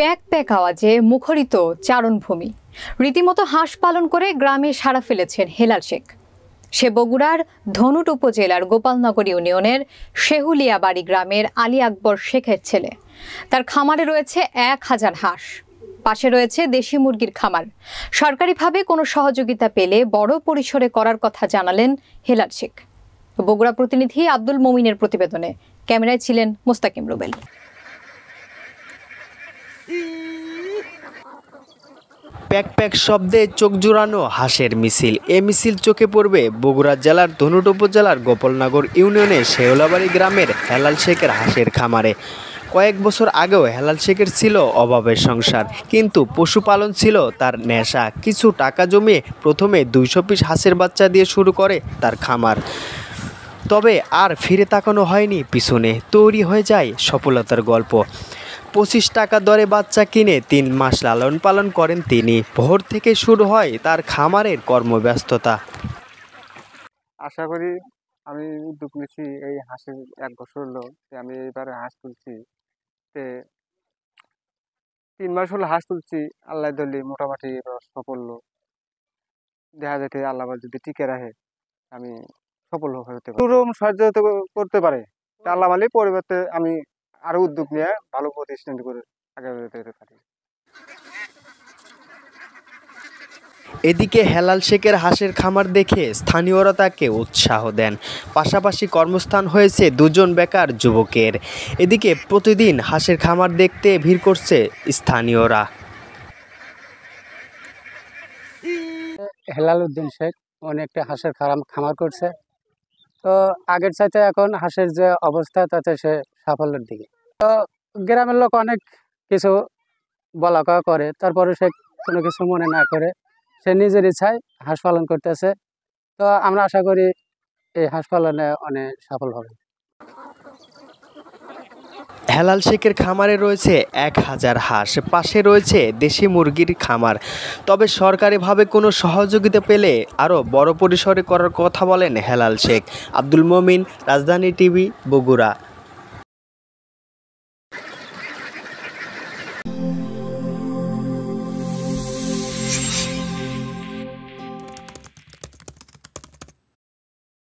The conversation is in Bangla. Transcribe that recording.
প্যাক প্যাক আওয়াজে মুখরিত চারণভূমি। রীতিমতো হাঁস পালন করে গ্রামে সাড়া ফেলেছেন হেলাল শেখ। সে বগুড়ার ধনুট উপজেলার গোপালনগর ইউনিয়নের শেহুলিয়াবাড়ি গ্রামের আলী আকবর শেখের ছেলে। তার খামারে রয়েছে 1000 হাঁস, পাশে রয়েছে দেশি মুরগির খামার। সরকারিভাবে কোনো সহযোগিতা পেলে বড় পরিসরে করার কথা জানালেন হেলাল শেখ। বগুড়া প্রতিনিধি আব্দুল মমিনের প্রতিবেদনে ক্যামেরায় ছিলেন মোস্তাকিম রুবেল। প্যাক প্যাক শব্দে চোখ জুড়ানো হাঁসের মিছিল। এ মিছিল চোখে পড়বে বগুড়া জেলার ধনুট উপজেলার গোপালনগর ইউনিয়নের শেহুলিয়াবাড়ি গ্রামের হেলাল শেখের হাঁসের খামারে। কয়েক বছর আগেও হেলাল শেখের ছিল অভাবের সংসার, কিন্তু পশুপালন ছিল তার নেশা। কিছু টাকা জমিয়ে প্রথমে 200 পিস হাঁসের বাচ্চা দিয়ে শুরু করে তার খামার। তবে আর ফিরে তাকানো হয়নি পিছনে। তৈরি হয়ে যায় সফলতার গল্প। 25 টাকা দরে বাচ্চা কিনে 3 মাস লালন পালন করেন তিনি। ভোর থেকে শুরু হয় তার খামারের কর্মব্যস্ততা। আশা করি আমি উদ্যোগ নিচ্ছি এই হাঁসের 1 বছর হলো আমি এইবারে হাঁস তুলছি। 3 মাস হলো হাঁস তুলছি। আল্লাহ দলি মোটামুটি এবার সফল দেখা যেতে আল্লাহ যদি টিকে রাখে আমি সফল হতে পারি। সাহায্য করতে পারে আল্লাহ মালিক, পরিবর্তে আমি আরো উদ্যোগ নিয়ে ভালো প্রতিষ্ঠান করে আগে যেতে পারি। এদিকে হেলাল শেখের হাঁসের খামার দেখে স্থানীয়রা তাকে উৎসাহ দেন। পাশাপাশি কর্মস্থান হয়েছে 2 বেকার যুবকের। এদিকে প্রতিদিন হাঁসের খামার দেখতে ভিড় করছে স্থানীয়রা। হেলাল উদ্দিন শেখ অনেকটা হাঁসের খামার করছে। তো আগের চাইতে এখন হাঁসের যে অবস্থা তাতে সে সাফল্যের দিকে। তো গ্রামের লোক অনেক কিছু বলা কওয়া করে, তারপরে সে কোনো কিছু মনে না করে সে নিজের ইচ্ছায় হাঁস পালন করতেছে। তো আমরা আশা করি এই হাঁস পালনে অনেক সফল হবে। হেলাল শেখের খামারে রয়েছে 1000 হাঁস, পাশে রয়েছে দেশি মুরগির খামার। তবে সরকারিভাবে কোনো সহযোগিতা পেলে আরও বড় পরিসরে করার কথা বলেন হেলাল শেখ। আব্দুল মমিন, রাজধানী টিভি, বগুড়া।